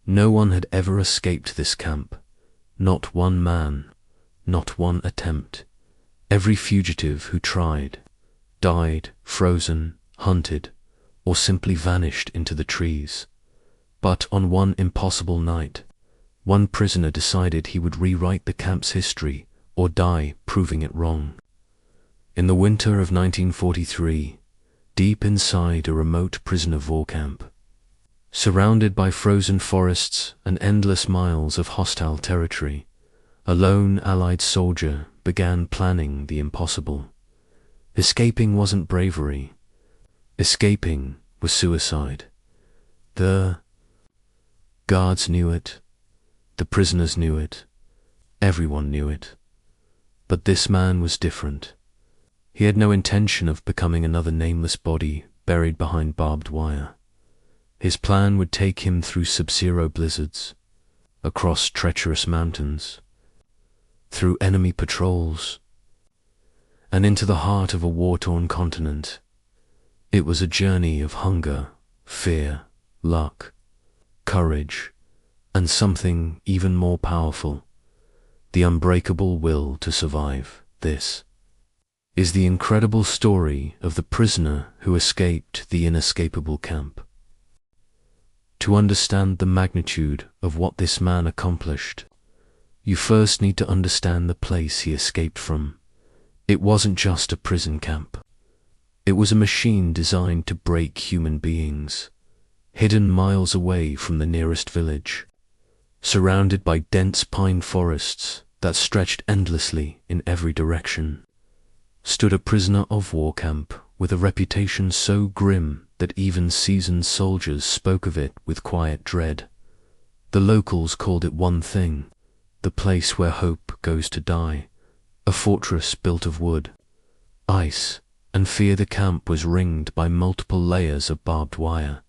No one had ever escaped this camp. Not one man, not one attempt. Every fugitive who tried, died, frozen, hunted, or simply vanished into the trees. But on one impossible night, one prisoner decided he would rewrite the camp's history or die proving it wrong. In the winter of 1943, deep inside a remote prisoner-of-war camp, surrounded by frozen forests and endless miles of hostile territory, a lone Allied soldier began planning the impossible. Escaping wasn't bravery. Escaping was suicide. The guards knew it. The prisoners knew it. Everyone knew it. But this man was different. He had no intention of becoming another nameless body buried behind barbed wire. His plan would take him through sub-zero blizzards, across treacherous mountains, through enemy patrols, and into the heart of a war-torn continent. It was a journey of hunger, fear, luck, courage, and something even more powerful, the unbreakable will to survive. This is the incredible story of the prisoner who escaped the inescapable camp. To understand the magnitude of what this man accomplished, you first need to understand the place he escaped from. It wasn't just a prison camp. It was a machine designed to break human beings, hidden miles away from the nearest village, surrounded by dense pine forests that stretched endlessly in every direction, stood a prisoner-of-war camp with a reputation so grim that even seasoned soldiers spoke of it with quiet dread. The locals called it one thing: the place where hope goes to die, a fortress built of wood, ice, and fear. The camp was ringed by multiple layers of barbed wire,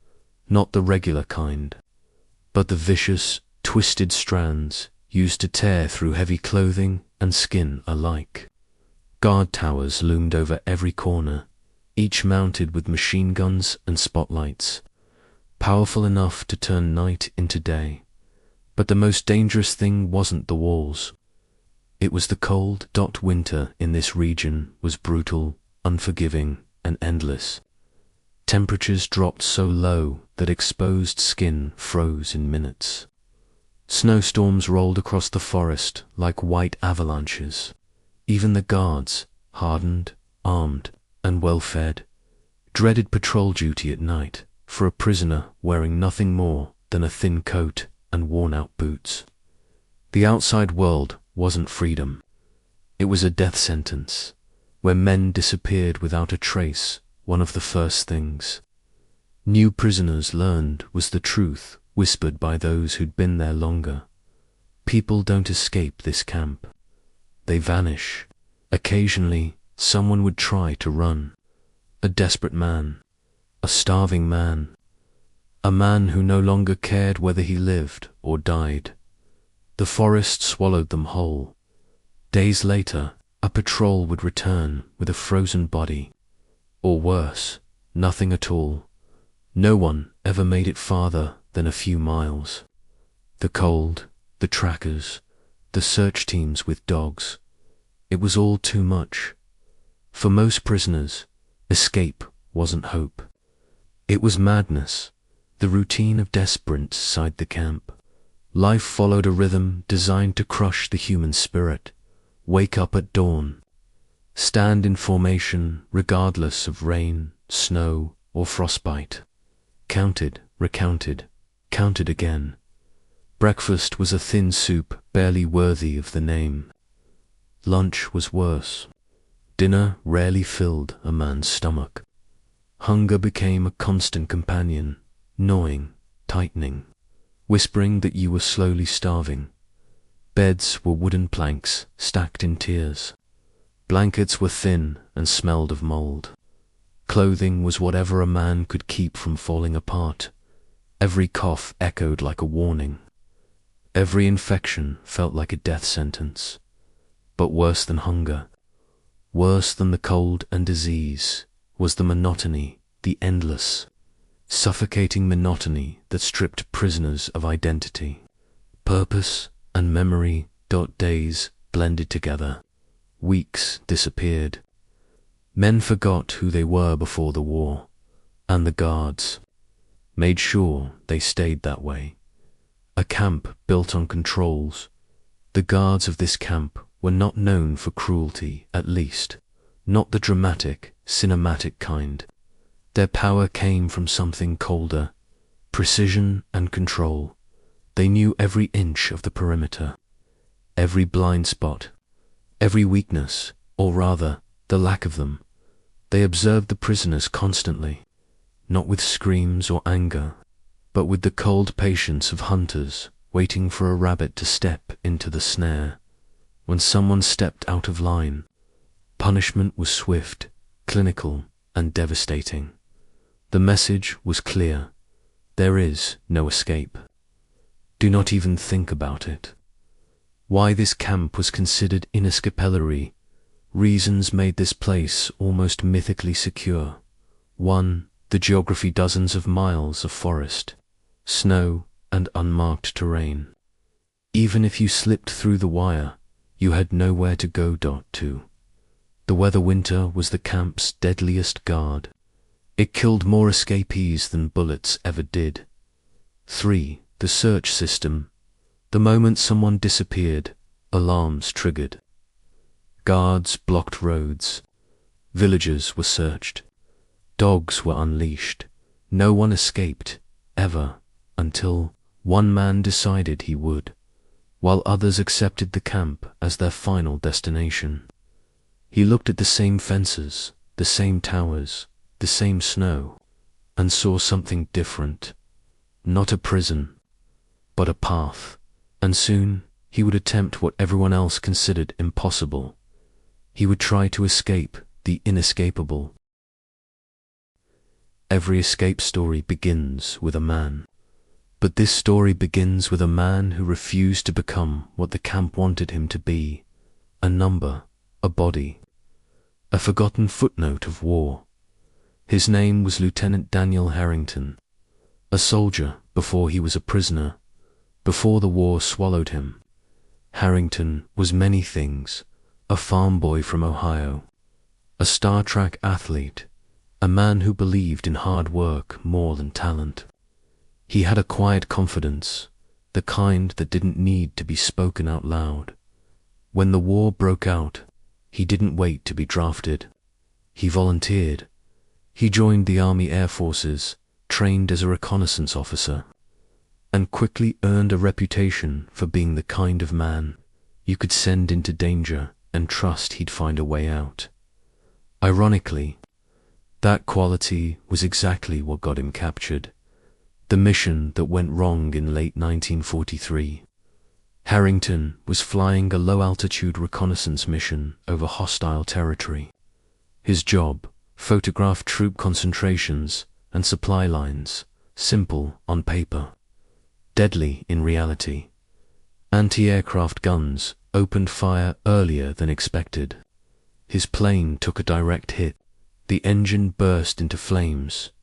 not the regular kind, but the vicious, twisted strands used to tear through heavy clothing and skin alike. Guard towers loomed over every corner, each mounted with machine guns and spotlights, powerful enough to turn night into day. But the most dangerous thing wasn't the walls. It was the cold. Winter in this region was brutal, unforgiving, and endless. Temperatures dropped so low that exposed skin froze in minutes. Snowstorms rolled across the forest like white avalanches. Even the guards, hardened, armed, and well-fed, dreaded patrol duty at night for a prisoner wearing nothing more than a thin coat and worn-out boots. The outside world wasn't freedom. It was a death sentence, where men disappeared without a trace. One of the first things new prisoners learned was the truth whispered by those who'd been there longer. People don't escape this camp. They vanish. Occasionally, someone would try to run. A desperate man, a starving man, a man who no longer cared whether he lived or died. The forest swallowed them whole. Days later, a patrol would return with a frozen body, or worse, nothing at all. No one ever made it farther than a few miles. The cold, the trackers, the search teams with dogs. It was all too much. For most prisoners, escape wasn't hope. It was madness, the routine of death sprints inside the camp. Life followed a rhythm designed to crush the human spirit. Wake up at dawn. Stand in formation regardless of rain, snow, or frostbite. Counted, recounted, counted again. Breakfast was a thin soup barely worthy of the name. Lunch was worse. Dinner rarely filled a man's stomach. Hunger became a constant companion, gnawing, tightening, whispering that you were slowly starving. Beds were wooden planks stacked in tiers. Blankets were thin and smelled of mold. Clothing was whatever a man could keep from falling apart. Every cough echoed like a warning. Every infection felt like a death sentence. But worse than hunger, worse than the cold and disease, was the monotony, the endless, suffocating monotony that stripped prisoners of identity. Purpose and memory. Days blended together. Weeks disappeared. Men forgot who they were before the war, and the guards made sure they stayed that way. A camp built on controls. The guards of this camp were not known for cruelty, at least, not the dramatic, cinematic kind. Their power came from something colder, precision and control. They knew every inch of the perimeter, every blind spot, every weakness, or rather, the lack of them. They observed the prisoners constantly, not with screams or anger, but with the cold patience of hunters waiting for a rabbit to step into the snare. When someone stepped out of line, punishment was swift, clinical, and devastating. The message was clear: there is no escape. Do not even think about it. Why this camp was considered inescapable. Reasons made this place almost mythically secure. 1. The geography: dozens of miles of forest, snow, and unmarked terrain. Even if you slipped through the wire, you had nowhere to go. 2. The weather: winter was the camp's deadliest guard. It killed more escapees than bullets ever did. 3. The search system: the moment someone disappeared, alarms triggered. Guards blocked roads. Villages were searched. Dogs were unleashed. No one escaped, ever, until one man decided he would, while others accepted the camp as their final destination. He looked at the same fences, the same towers, the same snow, and saw something different. Not a prison, but a path. And soon he would attempt what everyone else considered impossible. He would try to escape the inescapable. Every escape story begins with a man. But this story begins with a man who refused to become what the camp wanted him to be: a number, a body, a forgotten footnote of war. His name was Lieutenant Daniel Harrington, a soldier before he was a prisoner, before the war swallowed him. Harrington was many things: a farm boy from Ohio, a Star Trek athlete, a man who believed in hard work more than talent. He had a quiet confidence, the kind that didn't need to be spoken out loud. When the war broke out, he didn't wait to be drafted. He volunteered. He joined the Army Air Forces, trained as a reconnaissance officer, and quickly earned a reputation for being the kind of man you could send into danger and trust he'd find a way out. Ironically, that quality was exactly what got him captured. The mission that went wrong in late 1943. Harrington was flying a low-altitude reconnaissance mission over hostile territory. His job: photograph troop concentrations and supply lines, simple on paper, deadly in reality. Anti-aircraft guns opened fire earlier than expected. His plane took a direct hit. The engine burst into flames.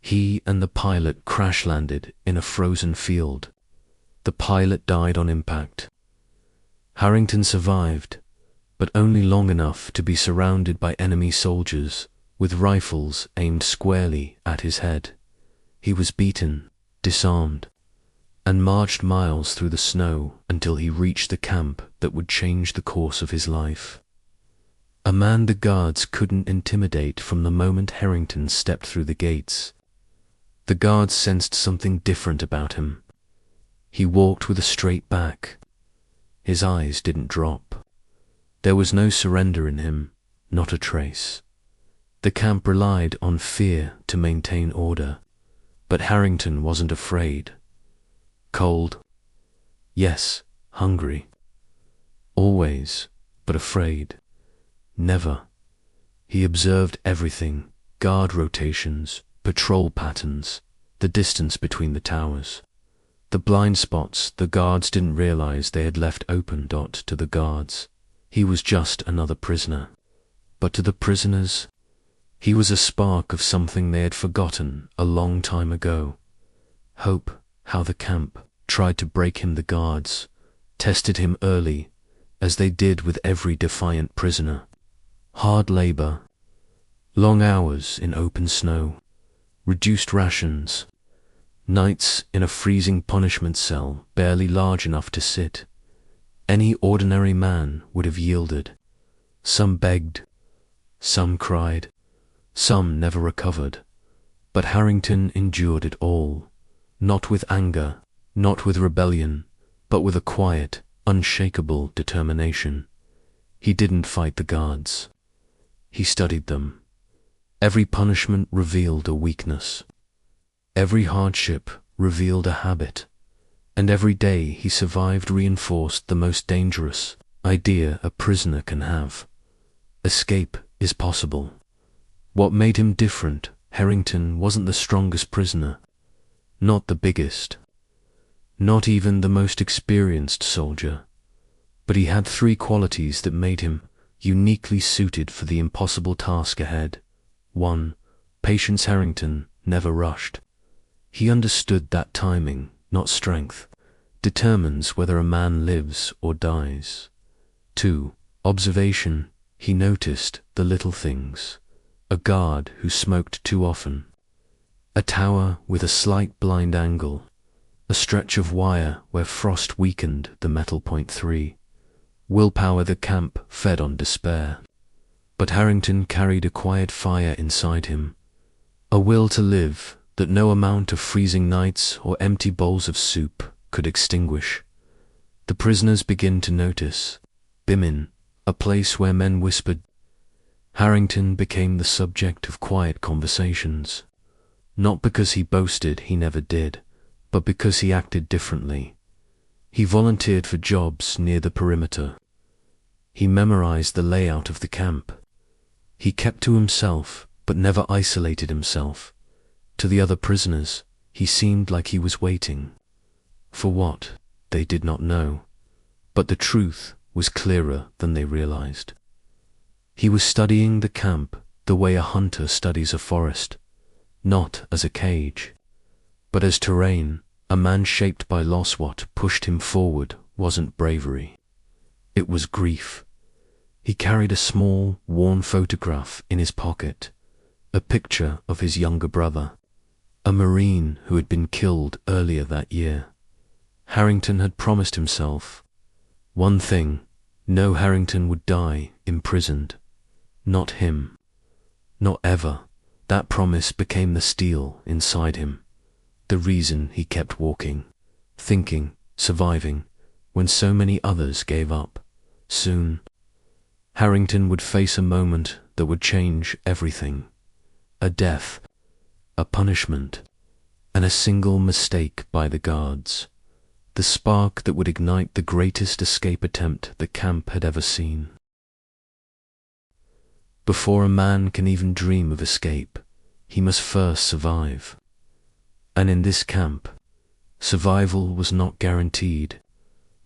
He and the pilot crash-landed in a frozen field. The pilot died on impact. Harrington survived, but only long enough to be surrounded by enemy soldiers with rifles aimed squarely at his head. He was beaten, disarmed, and marched miles through the snow until he reached the camp that would change the course of his life. A man the guards couldn't intimidate from the moment Harrington stepped through the gates. The guards sensed something different about him. He walked with a straight back. His eyes didn't drop. There was no surrender in him, not a trace. The camp relied on fear to maintain order, but Harrington wasn't afraid. Cold? Yes, hungry. Always, but afraid. Never. He observed everything: guard rotations, patrol patterns, the distance between the towers, the blind spots the guards didn't realize they had left open. To the guards, he was just another prisoner. But to the prisoners, He was a spark of something they had forgotten a long time ago. Hope. How the camp tried to break him the guards, tested him early, as they did with every defiant prisoner. Hard labor, long hours in open snow, reduced rations, nights in a freezing punishment cell barely large enough to sit. Any ordinary man would have yielded. Some begged, some cried, some never recovered. But Harrington endured it all, not with anger, not with rebellion, but with a quiet, unshakable determination. He didn't fight the guards. He studied them. Every punishment revealed a weakness. Every hardship revealed a habit. And every day he survived reinforced the most dangerous idea a prisoner can have. Escape is possible. What made him different, Harrington wasn't the strongest prisoner, not the biggest, not even the most experienced soldier, but he had three qualities that made him uniquely suited for the impossible task ahead. 1. Patience. Harrington never rushed. He understood that timing, not strength, determines whether a man lives or dies. 2. Observation. He noticed the little things. A guard who smoked too often, a tower with a slight blind angle, a stretch of wire where frost weakened the metal. 3. Willpower. The camp fed on despair, but Harrington carried a quiet fire inside him, a will to live that no amount of freezing nights or empty bowls of soup could extinguish. The prisoners begin to notice. Bimin, a place where men whispered. Harrington became the subject of quiet conversations, not because he boasted he never did, but because he acted differently. He volunteered for jobs near the perimeter. He memorized the layout of the camp. He kept to himself, but never isolated himself. To the other prisoners, he seemed like he was waiting. For what? They did not know, but the truth was clearer than they realized. He was studying the camp the way a hunter studies a forest, not as a cage, but as terrain. A man shaped by loss. What pushed him forward wasn't bravery. It was grief. He carried a small, worn photograph in his pocket, a picture of his younger brother, a Marine who had been killed earlier that year. Harrington had promised himself one thing: no Harrington would die imprisoned. Not him. Not ever. That promise became the steel inside him, the reason he kept walking, thinking, surviving, when so many others gave up. Soon, Harrington would face a moment that would change everything. A death, a punishment, and a single mistake by the guards. The spark that would ignite the greatest escape attempt the camp had ever seen. Before a man can even dream of escape, he must first survive. And in this camp, survival was not guaranteed.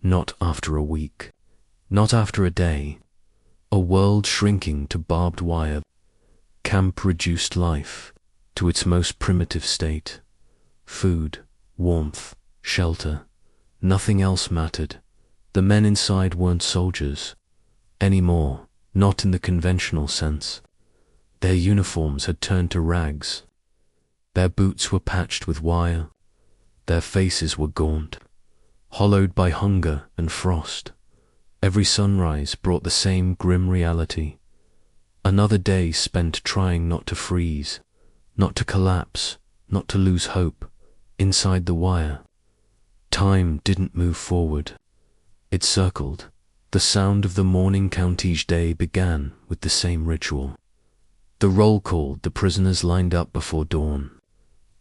Not after a week, not after a day. A world shrinking to barbed wire. Camp reduced life to its most primitive state. Food, warmth, shelter. Nothing else mattered. The men inside weren't soldiers anymore. Not in the conventional sense. Their uniforms had turned to rags. Their boots were patched with wire. Their faces were gaunt, hollowed by hunger and frost. Every sunrise brought the same grim reality. Another day spent trying not to freeze, not to collapse, not to lose hope, inside the wire. Time didn't move forward. It circled. The sound of the morning count each day began with the same ritual. The roll called, the prisoners lined up before dawn,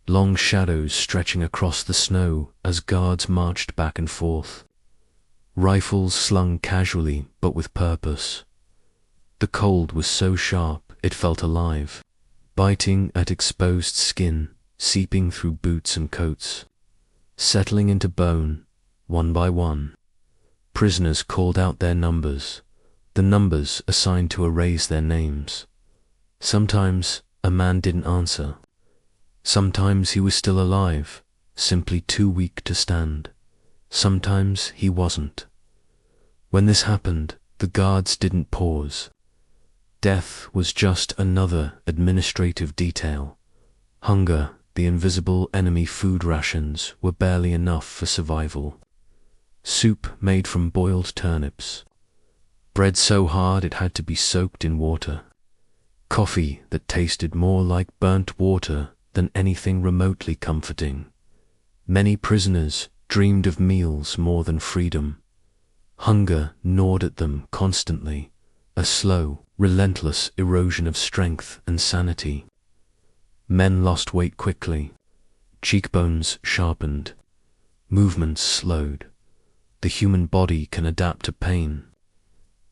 long shadows stretching across the snow as guards marched back and forth, rifles slung casually but with purpose. The cold was so sharp it felt alive, biting at exposed skin, seeping through boots and coats, settling into bone, one by one. Prisoners called out their numbers, the numbers assigned to erase their names. Sometimes a man didn't answer. Sometimes he was still alive, simply too weak to stand. Sometimes he wasn't. When this happened, the guards didn't pause. Death was just another administrative detail. Hunger, the invisible enemy. Food rations were barely enough for survival. Soup made from boiled turnips. Bread so hard it had to be soaked in water. Coffee that tasted more like burnt water than anything remotely comforting. Many prisoners dreamed of meals more than freedom. Hunger gnawed at them constantly, a slow, relentless erosion of strength and sanity. Men lost weight quickly. Cheekbones sharpened. Movements slowed. The human body can adapt to pain.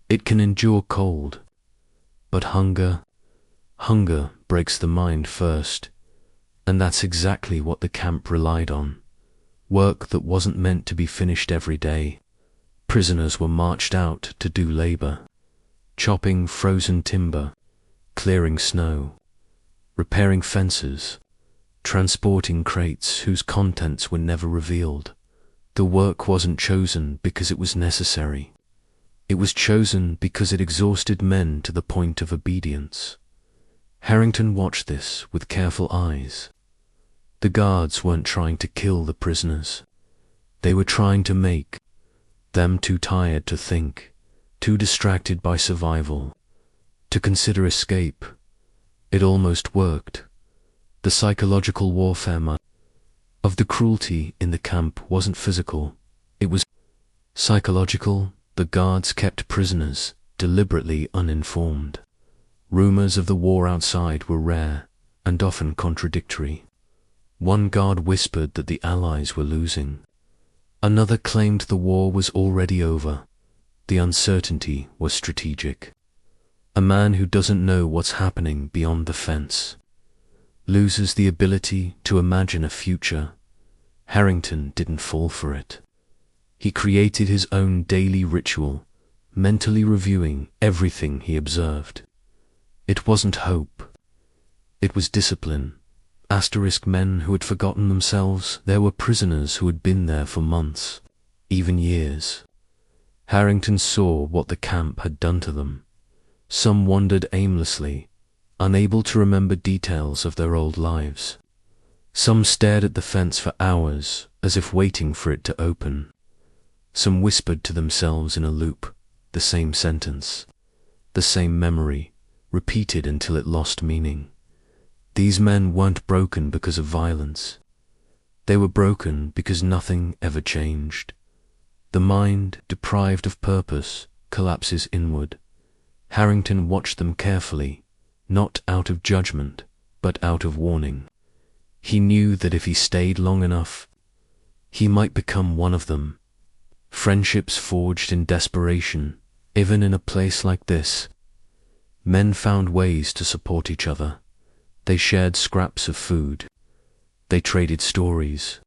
It can endure cold. But hunger breaks the mind first. And that's exactly what the camp relied on. Work that wasn't meant to be finished every day. Prisoners were marched out to do labor. Chopping frozen timber, clearing snow, repairing fences, transporting crates whose contents were never revealed. The work wasn't chosen because it was necessary. It was chosen because it exhausted men to the point of obedience. Harrington watched this with careful eyes. The guards weren't trying to kill the prisoners. They were trying to make them too tired to think, too distracted by survival, to consider escape. It almost worked. The psychological warfare of the cruelty in the camp wasn't physical, it was psychological. The guards kept prisoners deliberately uninformed. Rumors of the war outside were rare and often contradictory. One guard whispered that the Allies were losing. Another claimed the war was already over. The uncertainty was strategic. A man who doesn't know what's happening beyond the fence loses the ability to imagine a future. Harrington didn't fall for it. He created his own daily ritual, mentally reviewing everything he observed. It wasn't hope. It was discipline. Men who had forgotten themselves. There were prisoners who had been there for months, even years. Harrington saw what the camp had done to them. Some wandered aimlessly, unable to remember details of their old lives. Some stared at the fence for hours, as if waiting for it to open. Some whispered to themselves in a loop, the same sentence, the same memory, repeated until it lost meaning. These men weren't broken because of violence. They were broken because nothing ever changed. The mind, deprived of purpose, collapses inward. Harrington watched them carefully, not out of judgment, but out of warning. He knew that if he stayed long enough, he might become one of them. Friendships forged in desperation, even in a place like this. Men found ways to support each other. They shared scraps of food. They traded stories.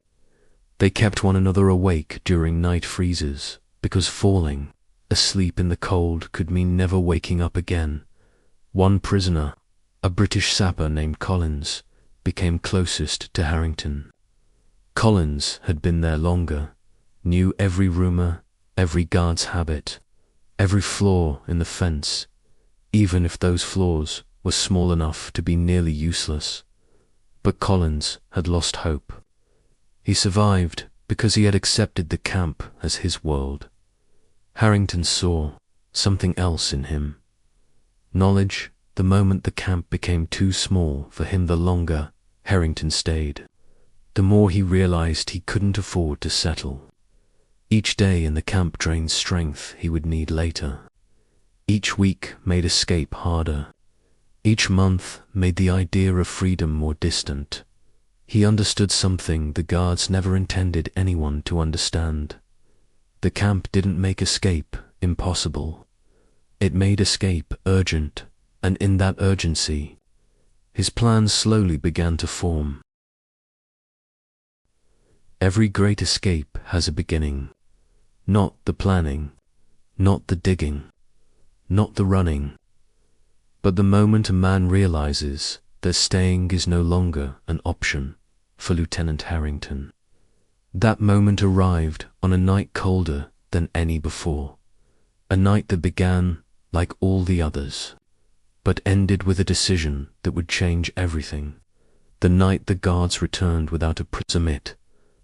They kept one another awake during night freezes, because falling asleep in the cold could mean never waking up again. One prisoner, a British sapper named Collins, became closest to Harrington. Collins had been there longer, knew every rumor, every guard's habit, every flaw in the fence, even if those flaws were small enough to be nearly useless. But Collins had lost hope. He survived because he had accepted the camp as his world. Harrington saw something else in him. Knowledge. The moment the camp became too small for him, the longer Harrington stayed. The more he realized he couldn't afford to settle. Each day in the camp drained strength he would need later. Each week made escape harder. Each month made the idea of freedom more distant. He understood something the guards never intended anyone to understand. The camp didn't make escape impossible. It made escape urgent, and in that urgency, his plans slowly began to form. Every great escape has a beginning. Not the planning, not the digging, not the running, But the moment a man realizes that staying is no longer an option for Lieutenant Harrington, that moment arrived on a night colder than any before. A night that began like all the others, but ended with a decision that would change everything. The night the guards returned without a summit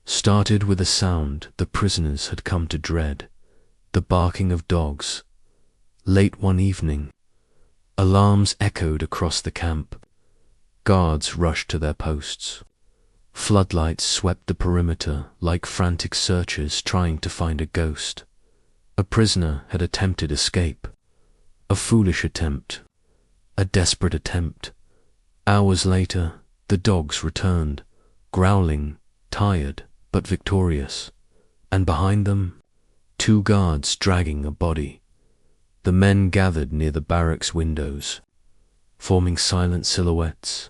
started with a sound the prisoners had come to dread, the barking of dogs. Late one evening, alarms echoed across the camp. Guards rushed to their posts. Floodlights swept the perimeter like frantic searchers trying to find a ghost. A prisoner had attempted escape. A foolish attempt. A desperate attempt. Hours later, the dogs returned, growling, tired but victorious. And behind them, 2 guards dragging a body. The men gathered near the barracks windows, forming silent silhouettes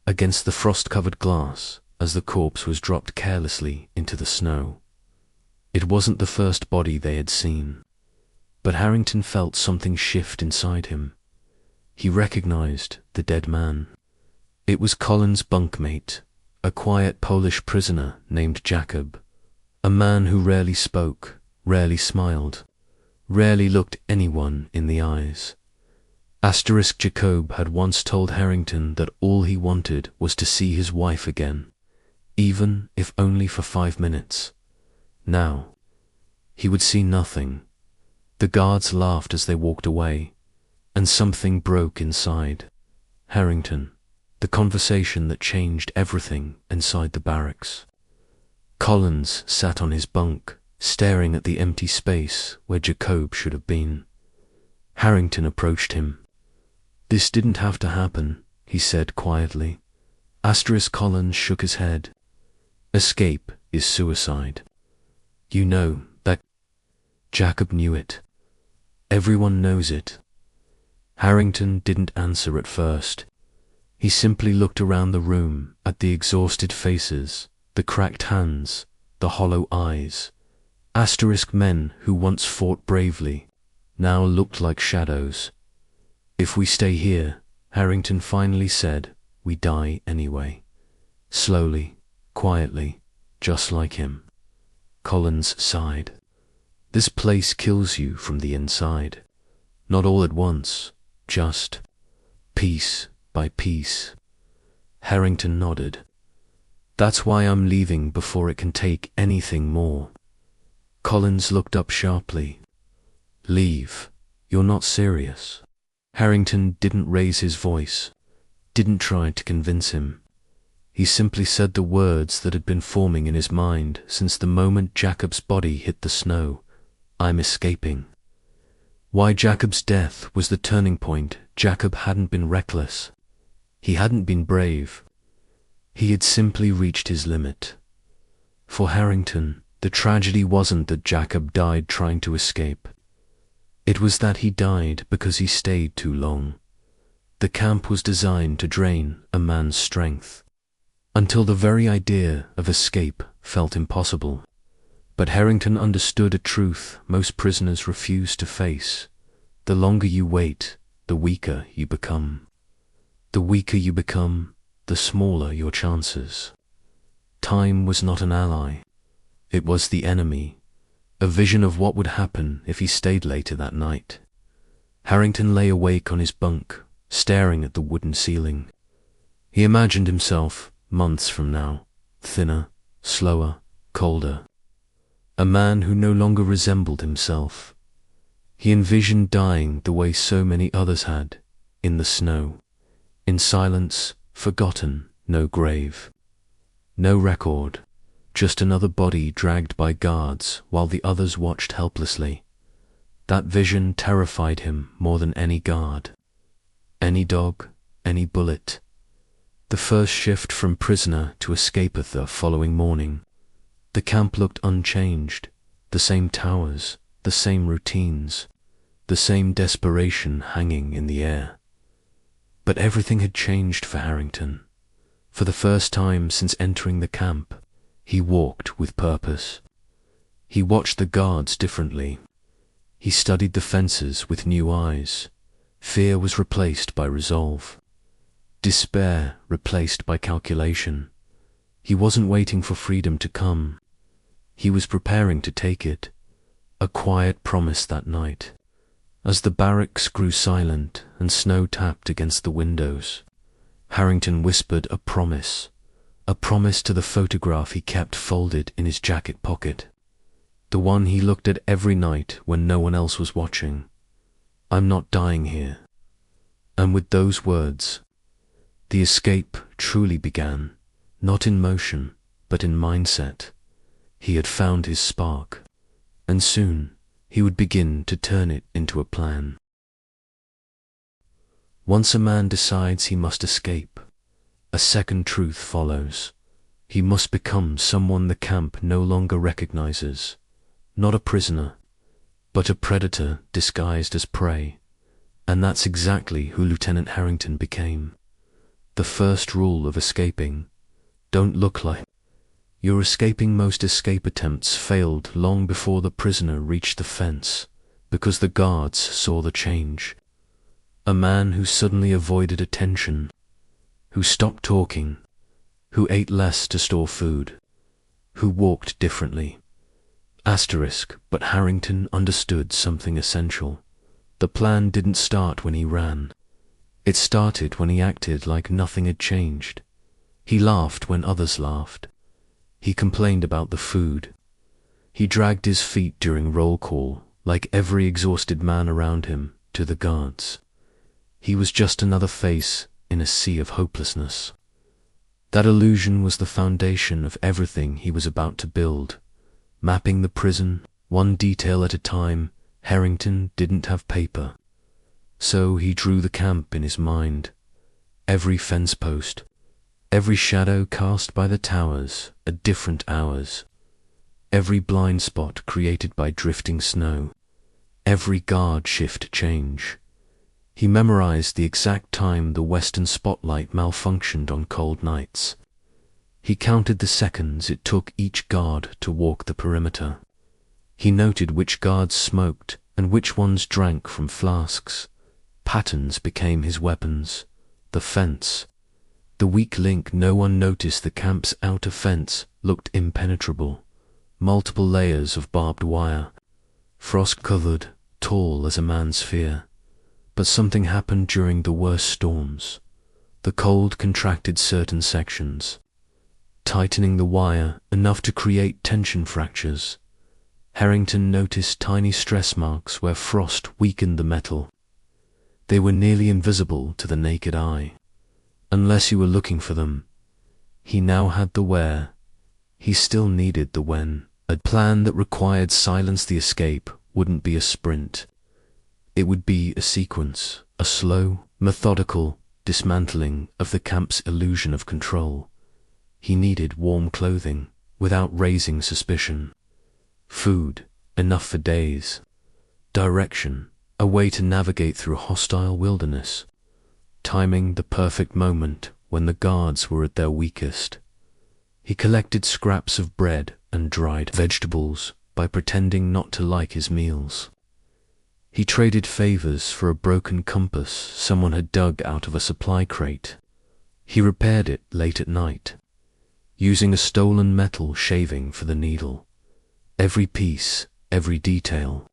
against the frost-covered glass as the corpse was dropped carelessly into the snow. It wasn't the first body they had seen, but Harrington felt something shift inside him. He recognized the dead man. It was Colin's bunkmate, a quiet Polish prisoner named Jacob, a man who rarely spoke, rarely smiled, rarely looked anyone in the eyes. Jacob had once told Harrington that all he wanted was to see his wife again, even if only for 5 minutes. Now, he would see nothing. The guards laughed as they walked away, and something broke inside Harrington, the conversation that changed everything inside the barracks. Collins sat on his bunk, staring at the empty space where Jacob should have been. Harrington approached him. "This didn't have to happen," he said quietly. Collins shook his head. "Escape is suicide. You know that." Jacob knew it. Everyone knows it. Harrington didn't answer at first. He simply looked around the room at the exhausted faces, the cracked hands, the hollow eyes. Men who once fought bravely now looked like shadows. "If we stay here," Harrington finally said, "we die anyway." Slowly, quietly, just like him. Collins sighed. "This place kills you from the inside. Not all at once, just piece by piece." Harrington nodded. "That's why I'm leaving before it can take anything more." Collins looked up sharply. "Leave? You're not serious?" Harrington didn't raise his voice, didn't try to convince him. He simply said the words that had been forming in his mind since the moment Jacob's body hit the snow. "I'm escaping." Why Jacob's death was the turning point. Jacob hadn't been reckless. He hadn't been brave. He had simply reached his limit. For Harrington, the tragedy wasn't that Jacob died trying to escape. It was that he died because he stayed too long. The camp was designed to drain a man's strength, until the very idea of escape felt impossible. But Harrington understood a truth most prisoners refuse to face. The longer you wait, the weaker you become. The weaker you become, the smaller your chances. Time was not an ally. It was the enemy, a vision of what would happen if he stayed later that night. Harrington lay awake on his bunk, staring at the wooden ceiling. He imagined himself, months from now, thinner, slower, colder. A man who no longer resembled himself. He envisioned dying the way so many others had, in the snow, in silence, forgotten, no grave, no record, just another body dragged by guards while the others watched helplessly. That vision terrified him more than any guard, any dog, any bullet. The first shift from prisoner to escaper the following morning. The camp looked unchanged, the same towers, the same routines, the same desperation hanging in the air. But everything had changed for Harrington. For the first time since entering the camp, he walked with purpose. He watched the guards differently. He studied the fences with new eyes. Fear was replaced by resolve. Despair replaced by calculation. He wasn't waiting for freedom to come. He was preparing to take it. A quiet promise that night. As the barracks grew silent and snow tapped against the windows, Harrington whispered a promise to the photograph he kept folded in his jacket pocket, the one he looked at every night when no one else was watching. "I'm not dying here." And with those words, the escape truly began, not in motion, but in mindset. He had found his spark, and soon he would begin to turn it into a plan. Once a man decides he must escape, a second truth follows. He must become someone the camp no longer recognizes, not a prisoner, but a predator disguised as prey. And that's exactly who Lieutenant Harrington became. The first rule of escaping: don't look like you're escaping. Most escape attempts failed long before the prisoner reached the fence, because the guards saw the change. A man who suddenly avoided attention, who stopped talking, who ate less to store food, who walked differently. But Harrington understood something essential. The plan didn't start when he ran. It started when he acted like nothing had changed. He laughed when others laughed. He complained about the food. He dragged his feet during roll call, like every exhausted man around him, to the guards. He was just another face in a sea of hopelessness. That illusion was the foundation of everything he was about to build. Mapping the prison, one detail at a time. Harrington didn't have paper, so he drew the camp in his mind. Every fence post, every shadow cast by the towers at different hours, every blind spot created by drifting snow, every guard shift change. He memorized the exact time the western spotlight malfunctioned on cold nights. He counted the seconds it took each guard to walk the perimeter. He noted which guards smoked and which ones drank from flasks. Patterns became his weapons. The fence, the weak link. No one noticed the camp's outer fence looked impenetrable. Multiple layers of barbed wire, frost-covered, tall as a man's fear. But something happened during the worst storms. The cold contracted certain sections, tightening the wire enough to create tension fractures. Harrington noticed tiny stress marks where frost weakened the metal. They were nearly invisible to the naked eye, unless you were looking for them. He now had the where. He still needed the when. A plan that required silence. The escape wouldn't be a sprint. It would be a sequence, a slow, methodical dismantling of the camp's illusion of control. He needed warm clothing without raising suspicion. Food, enough for days. Direction, a way to navigate through a hostile wilderness. Timing, the perfect moment when the guards were at their weakest. He collected scraps of bread and dried vegetables by pretending not to like his meals. He traded favors for a broken compass someone had dug out of a supply crate. He repaired it late at night, using a stolen metal shaving for the needle. Every piece, every detail,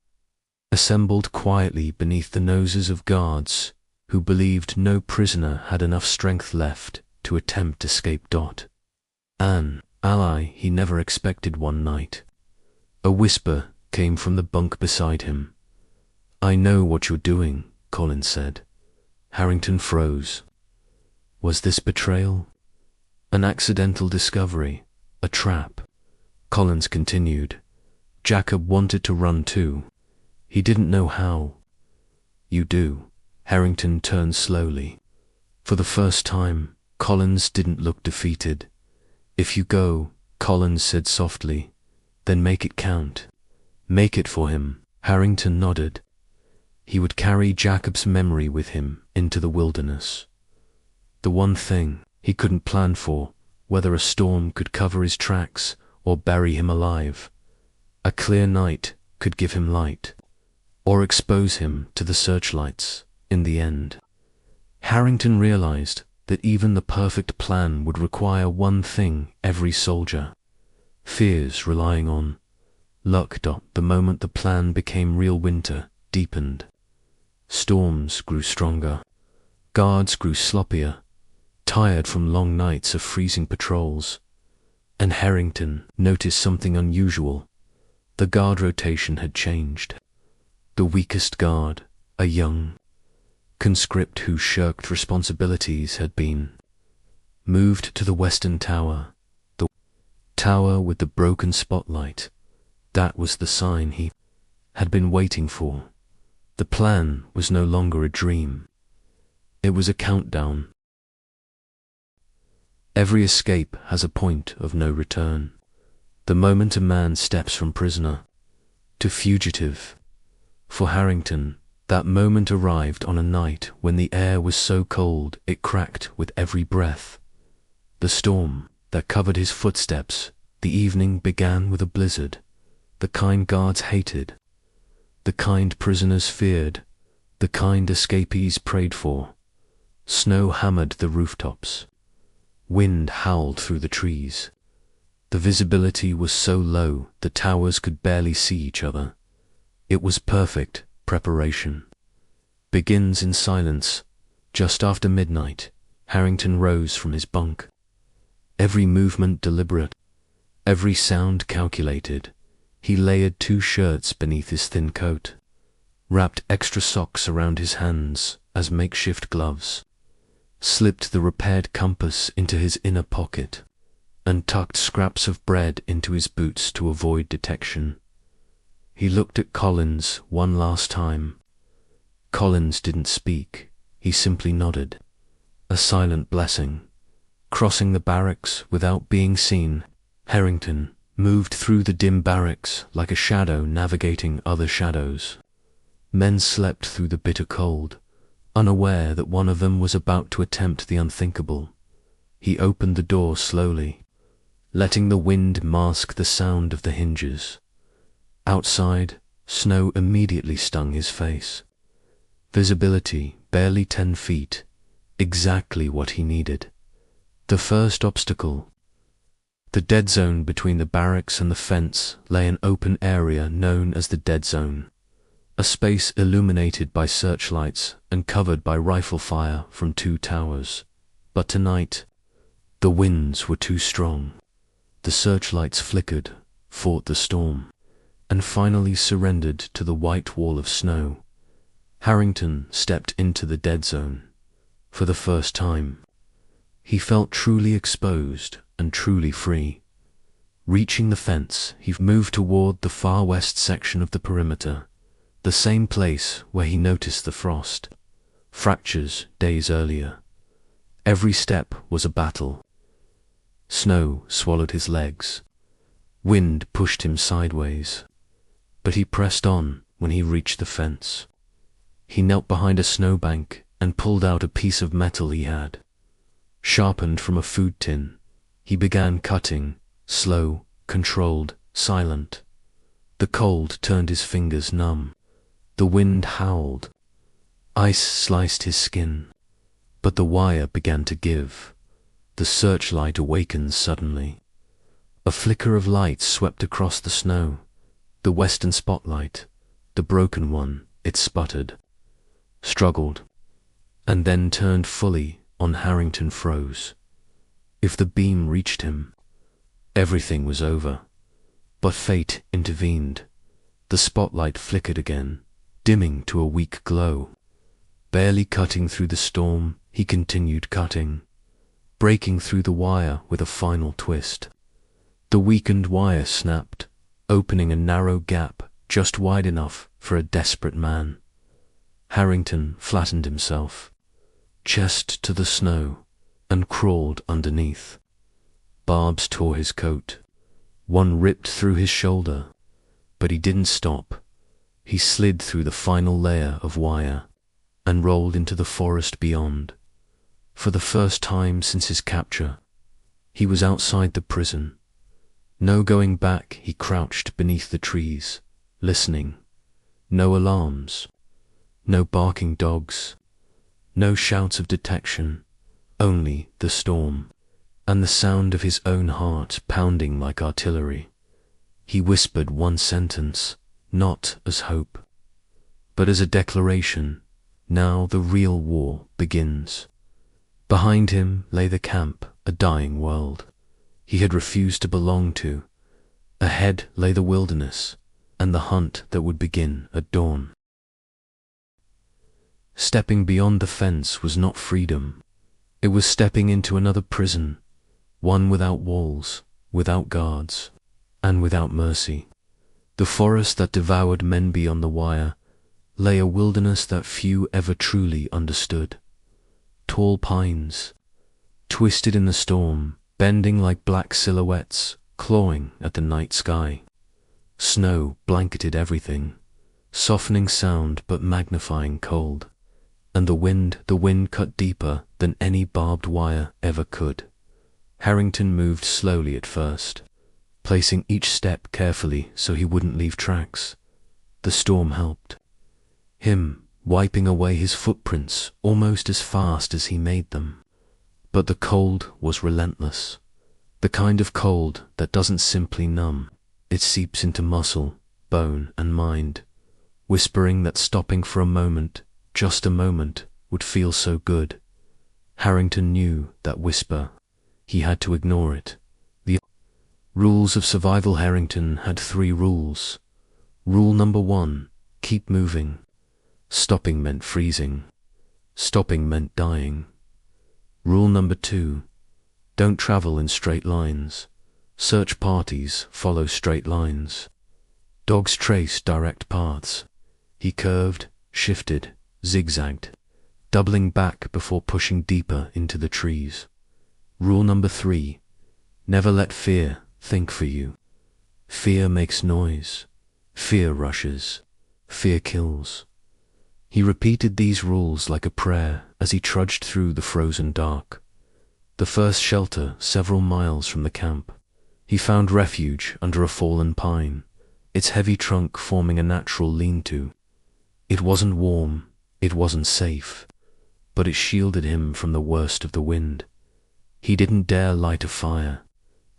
assembled quietly beneath the noses of guards who believed no prisoner had enough strength left to attempt escape. An ally he never expected. One night, a whisper came from the bunk beside him. "I know what you're doing," Collins said. Harrington froze. Was this betrayal? An accidental discovery? A trap? Collins continued. Jacob wanted to run too. He didn't know how. "You do." Harrington turned slowly. For the first time, Collins didn't look defeated. "If you go," Collins said softly, "then make it count. Make it for him." Harrington nodded. He would carry Jacob's memory with him into the wilderness. The one thing he couldn't plan for, whether a storm could cover his tracks or bury him alive. A clear night could give him light, or expose him to the searchlights. in the end. Harrington realized that even the perfect plan would require one thing every soldier: fears relying on luck. The moment the plan became real, winter deepened. Storms grew stronger. Guards grew sloppier, tired from long nights of freezing patrols. And Harrington noticed something unusual. The guard rotation had changed. The weakest guard, a young conscript who shirked responsibilities, had been moved to the western tower, the tower with the broken spotlight. That was the sign he had been waiting for. The plan was no longer a dream. It was a countdown. Every escape has a point of no return. The moment a man steps from prisoner to fugitive. For Harrington, that moment arrived on a night when the air was so cold it cracked with every breath. The storm that covered his footsteps. The evening began with a blizzard. The kind guards hated, the kind prisoners feared, the kind escapees prayed for. Snow hammered the rooftops. Wind howled through the trees. The visibility was so low the towers could barely see each other. It was perfect preparation. Begins in silence. Just after midnight, Harrington rose from his bunk. Every movement deliberate, every sound calculated. He layered 2 shirts beneath his thin coat, wrapped extra socks around his hands as makeshift gloves, slipped the repaired compass into his inner pocket, and tucked scraps of bread into his boots to avoid detection. He looked at Collins one last time. Collins didn't speak. He simply nodded, a silent blessing. Crossing the barracks without being seen, Harrington moved through the dim barracks like a shadow navigating other shadows. Men slept through the bitter cold, unaware that one of them was about to attempt the unthinkable. He opened the door slowly, letting the wind mask the sound of the hinges. Outside, snow immediately stung his face. Visibility barely 10 feet, exactly what he needed. The first obstacle. The dead zone between the barracks and the fence lay an open area known as the dead zone, a space illuminated by searchlights and covered by rifle fire from 2 towers. But tonight, the winds were too strong. The searchlights flickered, fought the storm, and finally surrendered to the white wall of snow. Harrington stepped into the dead zone. For the first time, he felt truly exposed and truly free. Reaching the fence, he moved toward the far west section of the perimeter, the same place where he noticed the frost fractures days earlier. Every step was a battle. Snow swallowed his legs. Wind pushed him sideways. But he pressed on when he reached the fence. He knelt behind a snowbank and pulled out a piece of metal he had, sharpened from a food tin. He began cutting, slow, controlled, silent. The cold turned his fingers numb. The wind howled. Ice sliced his skin. But the wire began to give. The searchlight awakened suddenly. A flicker of light swept across the snow. The western spotlight, the broken one. It sputtered, struggled, and then turned fully on Harrington. Froze. If the beam reached him, everything was over. But fate intervened. The spotlight flickered again, dimming to a weak glow. Barely cutting through the storm, he continued cutting, breaking through the wire with a final twist. The weakened wire snapped, opening a narrow gap just wide enough for a desperate man. Harrington flattened himself, chest to the snow, and crawled underneath. Barbs tore his coat. One ripped through his shoulder, but he didn't stop. He slid through the final layer of wire and rolled into the forest beyond. For the first time since his capture, he was outside the prison. No going back. He crouched beneath the trees, listening. No alarms. No barking dogs, no shouts of detection, only the storm, and the sound of his own heart pounding like artillery. He whispered one sentence, not as hope, but as a declaration. Now the real war begins. Behind him lay the camp, a dying world he had refused to belong to. Ahead lay the wilderness, and the hunt that would begin at dawn. Stepping beyond the fence was not freedom. It was stepping into another prison, one without walls, without guards, and without mercy. The forest that devoured men beyond the wire lay a wilderness that few ever truly understood. Tall pines, twisted in the storm, bending like black silhouettes, clawing at the night sky. Snow blanketed everything, softening sound but magnifying cold. And the wind cut deeper than any barbed wire ever could. Harrington moved slowly at first, placing each step carefully so he wouldn't leave tracks. The storm helped him, wiping away his footprints almost as fast as he made them. But the cold was relentless, the kind of cold that doesn't simply numb, it seeps into muscle, bone, and mind, whispering that stopping for a moment, just a moment, would feel so good. Harrington knew that whisper. He had to ignore it. The rules of survival. Harrington had 3 rules. Rule number 1, keep moving. Stopping meant freezing. Stopping meant dying. Rule number 2, don't travel in straight lines. Search parties follow straight lines. Dogs trace direct paths. He curved, shifted, zigzagged, doubling back before pushing deeper into the trees. Rule number 3, never let fear think for you. Fear makes noise. Fear rushes. Fear kills. He repeated these rules like a prayer as he trudged through the frozen dark. The first shelter several miles from the camp. He found refuge under a fallen pine, its heavy trunk forming a natural lean-to. It wasn't warm, it wasn't safe, but it shielded him from the worst of the wind. He didn't dare light a fire.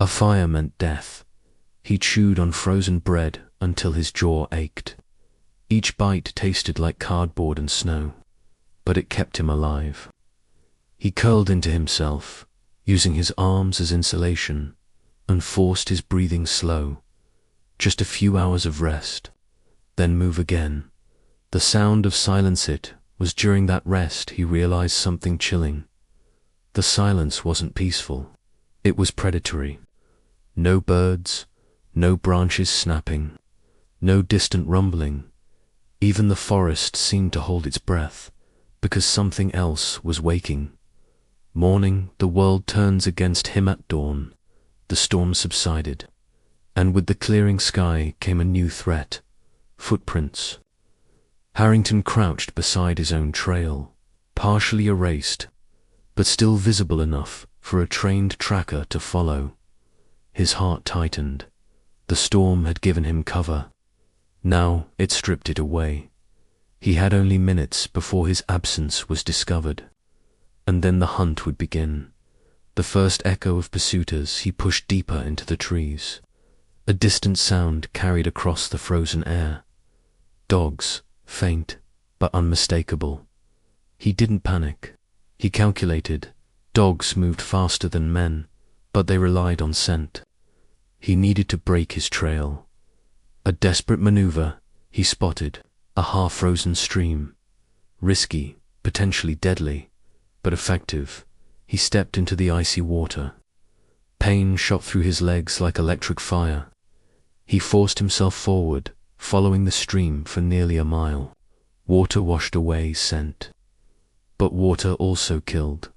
A fire meant death. He chewed on frozen bread until his jaw ached. Each bite tasted like cardboard and snow, but it kept him alive. He curled into himself, using his arms as insulation, and forced his breathing slow. Just a few hours of rest, then move again. The sound of silence. It was during that rest he realized something chilling. The silence wasn't peaceful. It was predatory. No birds, no branches snapping, no distant rumbling. Even the forest seemed to hold its breath, because something else was waking. Morning, the world turns against him at dawn. The storm subsided, and with the clearing sky came a new threat: footprints. Harrington crouched beside his own trail, partially erased, but still visible enough for a trained tracker to follow. His heart tightened. The storm had given him cover. Now it stripped it away. He had only minutes before his absence was discovered. And then the hunt would begin. The first echo of pursuiters, he pushed deeper into the trees. A distant sound carried across the frozen air. Dogs, faint but unmistakable. He didn't panic. He calculated. Dogs moved faster than men, but they relied on scent. He needed to break his trail. A desperate maneuver, he spotted a half-frozen stream. Risky, potentially deadly, but effective. He stepped into the icy water. Pain shot through his legs like electric fire. He forced himself forward, following the stream for nearly a mile. Water washed away scent. But water also killed.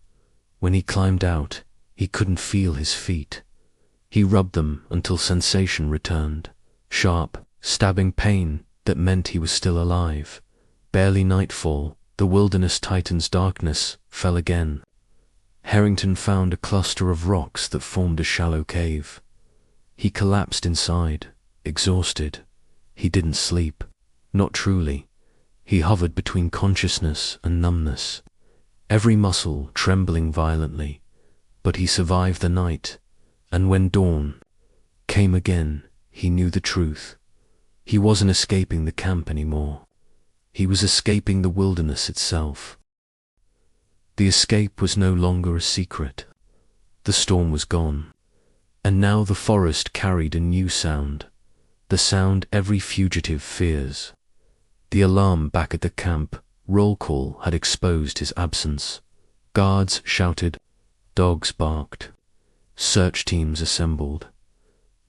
When he climbed out, he couldn't feel his feet. He rubbed them until sensation returned. Sharp, stabbing pain that meant he was still alive. Barely nightfall, the wilderness titan's darkness fell again. Harrington found a cluster of rocks that formed a shallow cave. He collapsed inside, exhausted. He didn't sleep. Not truly. He hovered between consciousness and numbness, every muscle trembling violently, but he survived the night, and when dawn came again, he knew the truth. He wasn't escaping the camp anymore. He was escaping the wilderness itself. The escape was no longer a secret. The storm was gone, and now the forest carried a new sound, the sound every fugitive fears. The alarm back at the camp roll call had exposed his absence. Guards shouted, dogs barked, search teams assembled.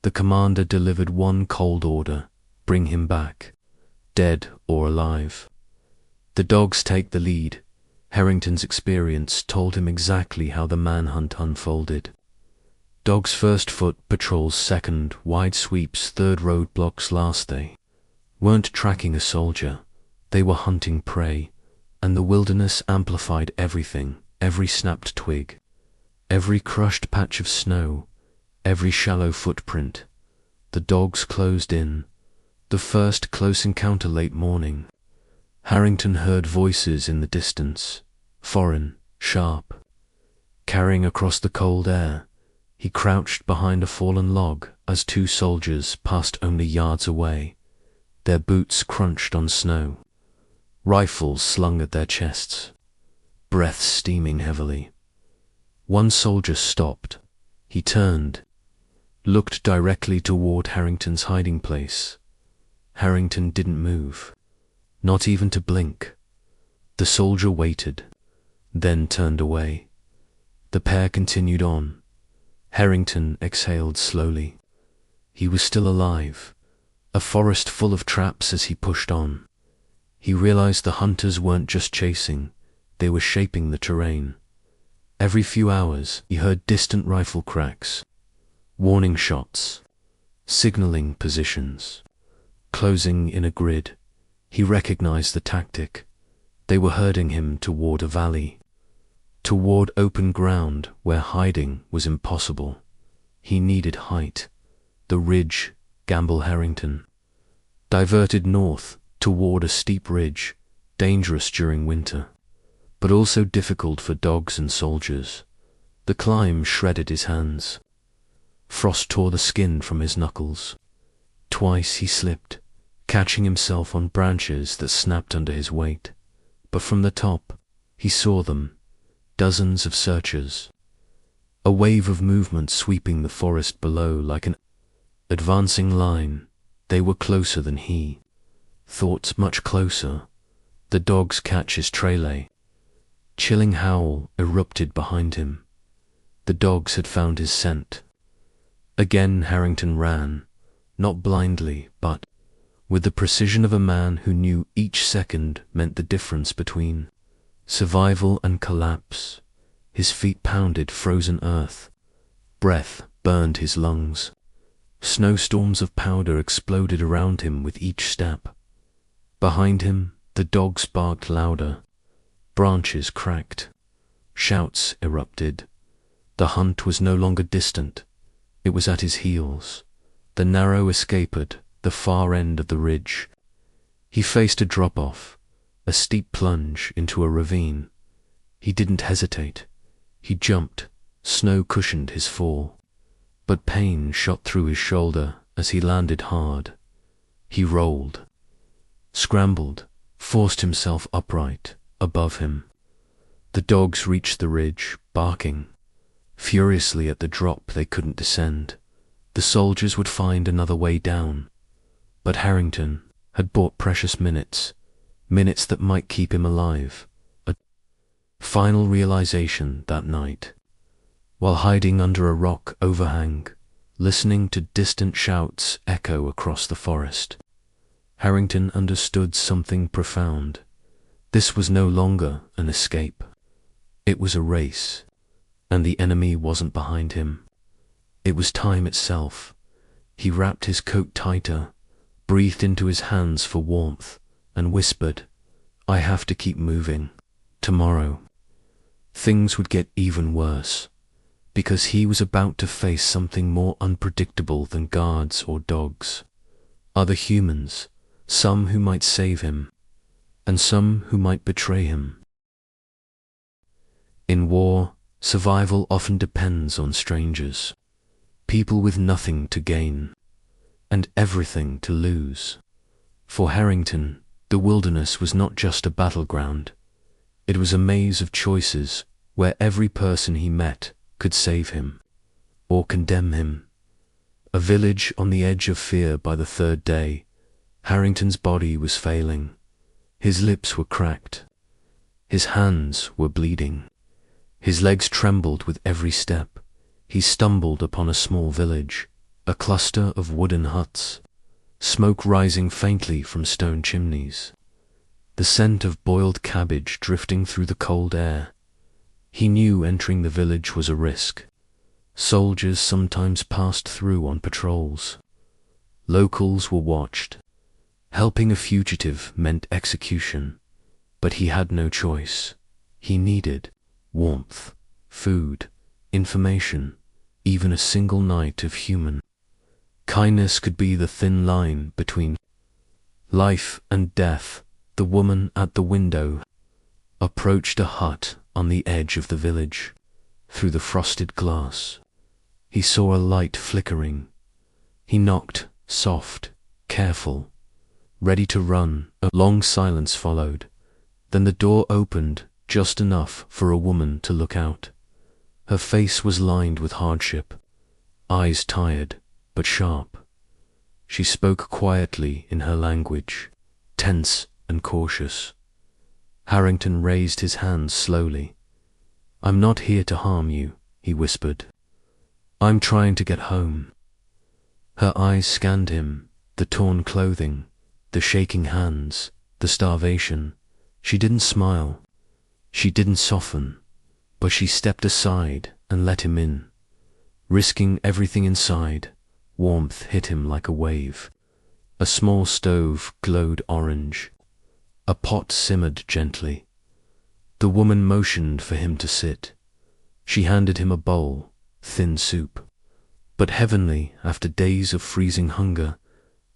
The commander delivered one cold order: bring him back, dead or alive. The dogs take the lead. Harrington's experience told him exactly how the manhunt unfolded. Dogs first, foot patrols second, wide sweeps third, roadblocks last. They weren't tracking a soldier, they were hunting prey, and the wilderness amplified everything, every snapped twig, every crushed patch of snow, every shallow footprint. The dogs closed in. The first close encounter late morning. Harrington heard voices in the distance, foreign, sharp. Carrying across the cold air, he crouched behind a fallen log as two soldiers passed only yards away. Their boots crunched on snow, rifles slung at their chests, breath steaming heavily. One soldier stopped. He turned, looked directly toward Harrington's hiding place. Harrington didn't move, not even to blink. The soldier waited, then turned away. The pair continued on. Harrington exhaled slowly. He was still alive, a forest full of traps as he pushed on. He realized the hunters weren't just chasing, they were shaping the terrain. Every few hours he heard distant rifle cracks, warning shots, signaling positions, closing in a grid. He recognized the tactic. They were herding him toward a valley, toward open ground where hiding was impossible. He needed height. The ridge, Gamble Harrington, diverted north toward a steep ridge, dangerous during winter, but also difficult for dogs and soldiers. The climb shredded his hands. Frost tore the skin from his knuckles. Twice he slipped, catching himself on branches that snapped under his weight. But from the top, he saw them, dozens of searchers. A wave of movement sweeping the forest below like an advancing line. They were closer than he thought, much closer. The dog's catch his trail. Chilling howl erupted behind him. The dogs had found his scent. Again Harrington ran, not blindly, but with the precision of a man who knew each second meant the difference between survival and collapse. His feet pounded frozen earth. Breath burned his lungs. Snowstorms of powder exploded around him with each step. Behind him, the dogs barked louder. Branches cracked. Shouts erupted. The hunt was no longer distant. It was at his heels. The narrow escaped the far end of the ridge. He faced a drop-off, a steep plunge into a ravine. He didn't hesitate. He jumped. Snow cushioned his fall. But pain shot through his shoulder as he landed hard. He rolled, scrambled, forced himself upright above him. The dogs reached the ridge, barking furiously at the drop they couldn't descend. The soldiers would find another way down. But Harrington had bought precious minutes, minutes that might keep him alive. A final realization that night, while hiding under a rock overhang, listening to distant shouts echo across the forest, Harrington understood something profound. This was no longer an escape. It was a race, and the enemy wasn't behind him. It was time itself. He wrapped his coat tighter, breathed into his hands for warmth, and whispered, "I have to keep moving. Tomorrow." Things would get even worse, because he was about to face something more unpredictable than guards or dogs. Other humans, some who might save him, and some who might betray him. In war, survival often depends on strangers, people with nothing to gain and everything to lose. For Harrington, the wilderness was not just a battleground. It was a maze of choices where every person he met could save him or condemn him. A village on the edge of fear by the third day, Harrington's body was failing. His lips were cracked. His hands were bleeding. His legs trembled with every step. He stumbled upon a small village, a cluster of wooden huts, smoke rising faintly from stone chimneys, the scent of boiled cabbage drifting through the cold air. He knew entering the village was a risk. Soldiers sometimes passed through on patrols. Locals were watched. Helping a fugitive meant execution, but he had no choice. He needed warmth, food, information, even a single night of human. Kindness could be the thin line between life and death. The woman at the window approached a hut on the edge of the village. Through the frosted glass, he saw a light flickering. He knocked, soft, careful, ready to run. A long silence followed. Then the door opened just enough for a woman to look out. Her face was lined with hardship, eyes tired but sharp. She spoke quietly in her language, tense and cautious. Harrington raised his hands slowly. "I'm not here to harm you," he whispered. "I'm trying to get home." Her eyes scanned him, the torn clothing, the shaking hands, the starvation. She didn't smile. She didn't soften, but she stepped aside and let him in. Risking everything inside, warmth hit him like a wave. A small stove glowed orange. A pot simmered gently. The woman motioned for him to sit. She handed him a bowl, thin soup, but heavenly after days of freezing hunger.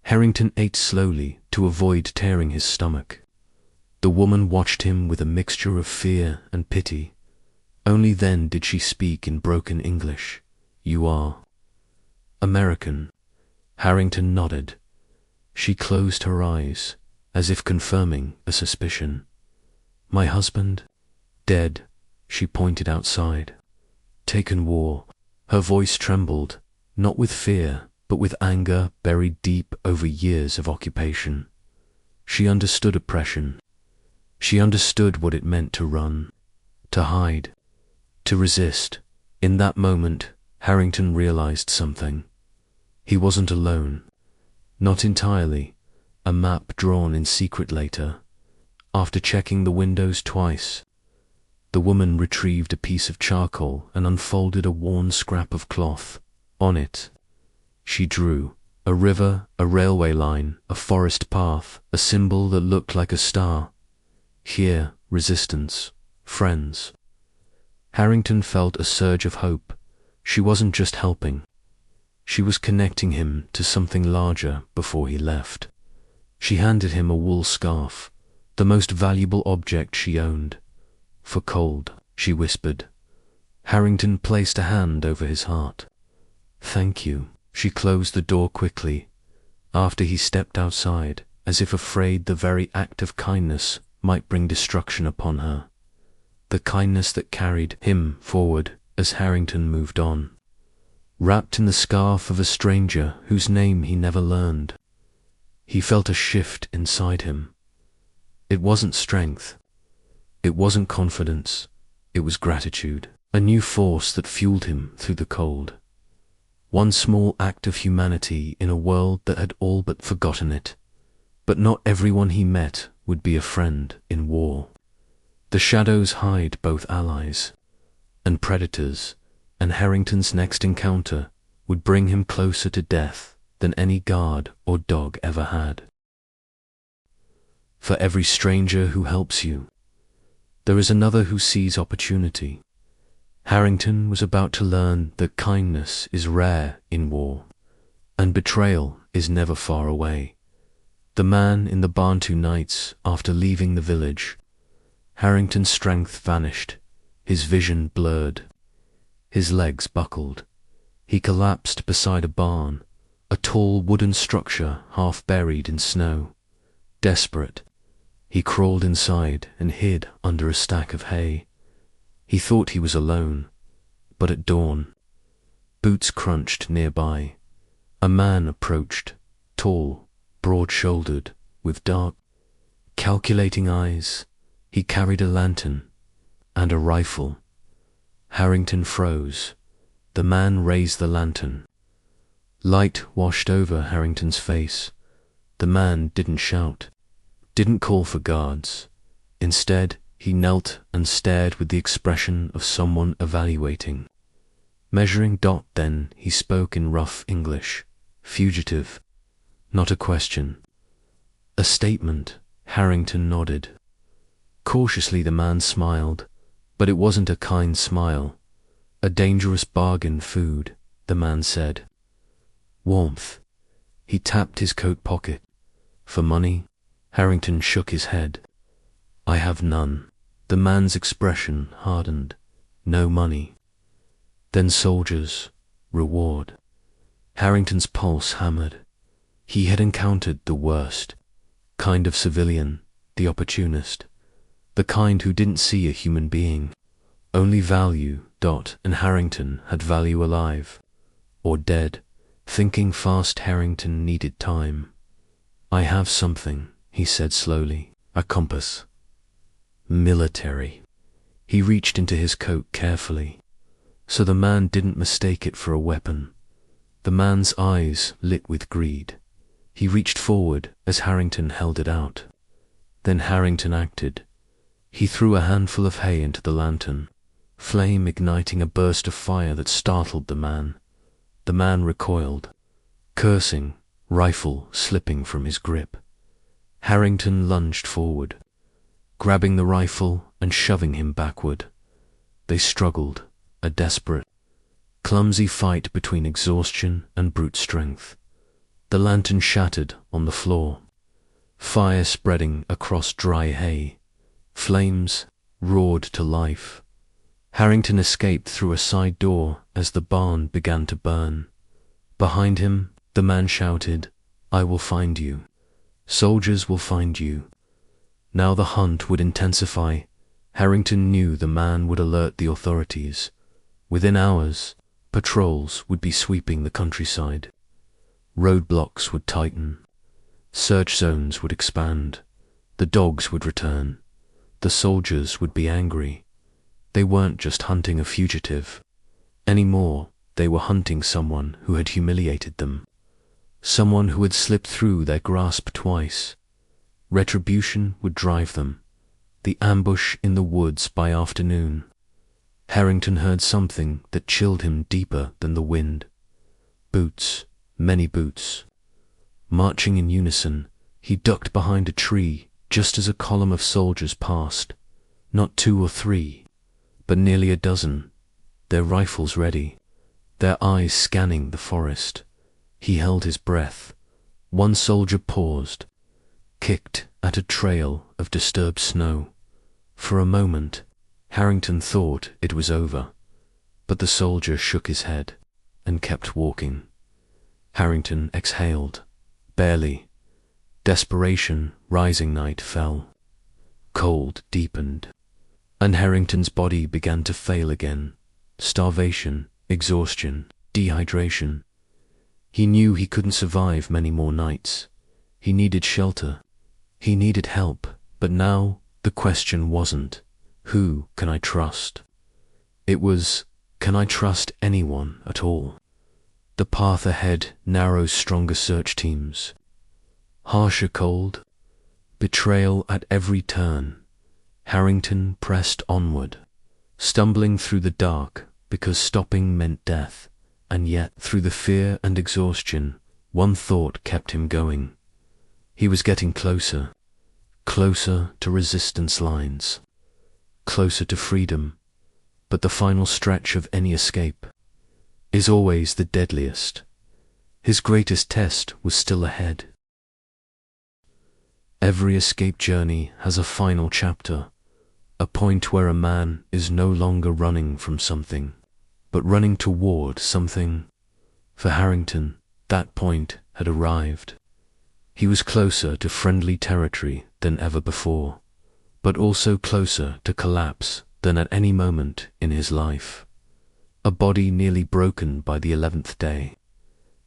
Harrington ate slowly to avoid tearing his stomach. The woman watched him with a mixture of fear and pity. Only then did she speak in broken English. "You are American?" Harrington nodded. She closed her eyes, as if confirming a suspicion. "My husband? Dead," she pointed outside. "Taken war." Her voice trembled, not with fear, but with anger buried deep over years of occupation. She understood oppression. She understood what it meant to run, to hide, to resist. In that moment, Harrington realized something. He wasn't alone. Not entirely. A map drawn in secret later. After checking the windows twice, the woman retrieved a piece of charcoal and unfolded a worn scrap of cloth. On it, she drew a river, a railway line, a forest path, a symbol that looked like a star. Here, resistance, friends. Harrington felt a surge of hope. She wasn't just helping. She was connecting him to something larger before he left. She handed him a wool scarf, the most valuable object she owned. "For cold," she whispered. Harrington placed a hand over his heart. "Thank you." She closed the door quickly, after he stepped outside, as if afraid the very act of kindness might bring destruction upon her. The kindness that carried him forward as Harrington moved on. Wrapped in the scarf of a stranger whose name he never learned, he felt a shift inside him. It wasn't strength. It wasn't confidence. It was gratitude, a new force that fueled him through the cold. One small act of humanity in a world that had all but forgotten it. But not everyone he met would be a friend in war. The shadows hide both allies and predators, and Harrington's next encounter would bring him closer to death than any guard or dog ever had. For every stranger who helps you, there is another who sees opportunity. Harrington was about to learn that kindness is rare in war, and betrayal is never far away. The man in the barn 2 nights after leaving the village. Harrington's strength vanished, his vision blurred. His legs buckled. He collapsed beside a barn, a tall wooden structure half buried in snow. Desperate, he crawled inside and hid under a stack of hay. He thought he was alone, but at dawn, boots crunched nearby. A man approached, tall, broad-shouldered, with dark, calculating eyes. He carried a lantern and a rifle. Harrington froze. The man raised the lantern. Light washed over Harrington's face. The man didn't shout, didn't call for guards. Instead, he knelt and stared with the expression of someone evaluating. Measuring dot, then he spoke in rough English. Fugitive. Not a question. A statement. Harrington nodded. Cautiously the man smiled, but it wasn't a kind smile. A dangerous bargain food, the man said. Warmth. He tapped his coat pocket. For money? Harrington shook his head. I have none. The man's expression hardened. No money. Then soldiers. Reward. Harrington's pulse hammered. He had encountered the worst kind of civilian, the opportunist, the kind who didn't see a human being, only value. And Harrington had value alive, or dead. Thinking fast, Harrington needed time. I have something, he said slowly, a compass. Military. He reached into his coat carefully, so the man didn't mistake it for a weapon. The man's eyes lit with greed. He reached forward as Harrington held it out. Then Harrington acted. He threw a handful of hay into the lantern, flame igniting a burst of fire that startled the man. The man recoiled, cursing, rifle slipping from his grip. Harrington lunged forward, grabbing the rifle and shoving him backward. They struggled, a desperate, clumsy fight between exhaustion and brute strength. The lantern shattered on the floor, fire spreading across dry hay. Flames roared to life. Harrington escaped through a side door as the barn began to burn. Behind him, the man shouted, I will find you. Soldiers will find you. Now the hunt would intensify. Harrington knew the man would alert the authorities. Within hours, patrols would be sweeping the countryside. Roadblocks would tighten. Search zones would expand. The dogs would return. The soldiers would be angry. They weren't just hunting a fugitive. Anymore, they were hunting someone who had humiliated them. Someone who had slipped through their grasp twice. Retribution would drive them. The ambush in the woods by afternoon. Harrington heard something that chilled him deeper than the wind. Boots, many boots. Marching in unison, he ducked behind a tree just as a column of soldiers passed. Not 2 or 3, but nearly a dozen, their rifles ready, their eyes scanning the forest. He held his breath. One soldier paused, kicked at a trail of disturbed snow. For a moment, Harrington thought it was over, but the soldier shook his head and kept walking. Harrington exhaled, barely. Desperation, rising night fell. Cold deepened, and Harrington's body began to fail again. Starvation, exhaustion, dehydration. He knew he couldn't survive many more nights. He needed shelter. He needed help. But now the question wasn't, who can I trust? It was, can I trust anyone at all? The path ahead narrows stronger search teams. Harsher cold. Betrayal at every turn. Harrington pressed onward, stumbling through the dark because stopping meant death, and yet through the fear and exhaustion, one thought kept him going. He was getting closer, closer to resistance lines, closer to freedom, but the final stretch of any escape is always the deadliest. His greatest test was still ahead. Every escape journey has a final chapter, a point where a man is no longer running from something, but running toward something. For Harrington, that point had arrived. He was closer to friendly territory than ever before, but also closer to collapse than at any moment in his life. A body nearly broken by the 11th day.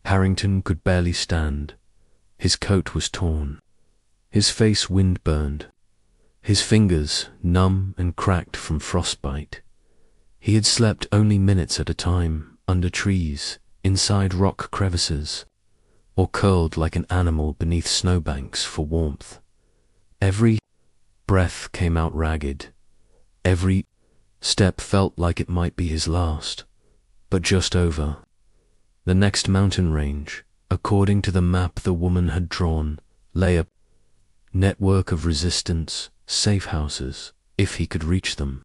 Harrington could barely stand. His coat was torn. His face wind-burned. His fingers numb and cracked from frostbite. He had slept only minutes at a time, under trees, inside rock crevices, or curled like an animal beneath snowbanks for warmth. Every breath came out ragged. Every step felt like it might be his last, but just over. The next mountain range, according to the map the woman had drawn, lay a network of resistance, safe houses. If he could reach them,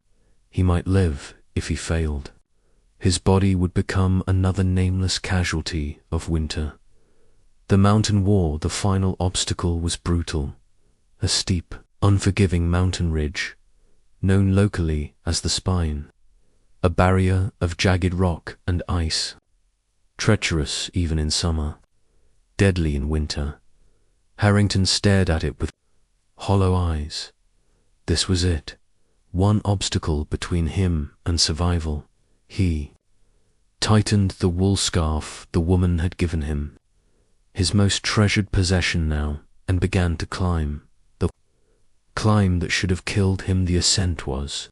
he might live. If he failed, his body would become another nameless casualty of winter. The mountain wall, the final obstacle, was brutal. A steep, unforgiving mountain ridge, known locally as the Spine. A barrier of jagged rock and ice. Treacherous even in summer, deadly in winter. Harrington stared at it with hollow eyes. This was it. One obstacle between him and survival. He tightened the wool scarf the woman had given him, his most treasured possession now, and began to climb. The climb that should have killed him. The ascent was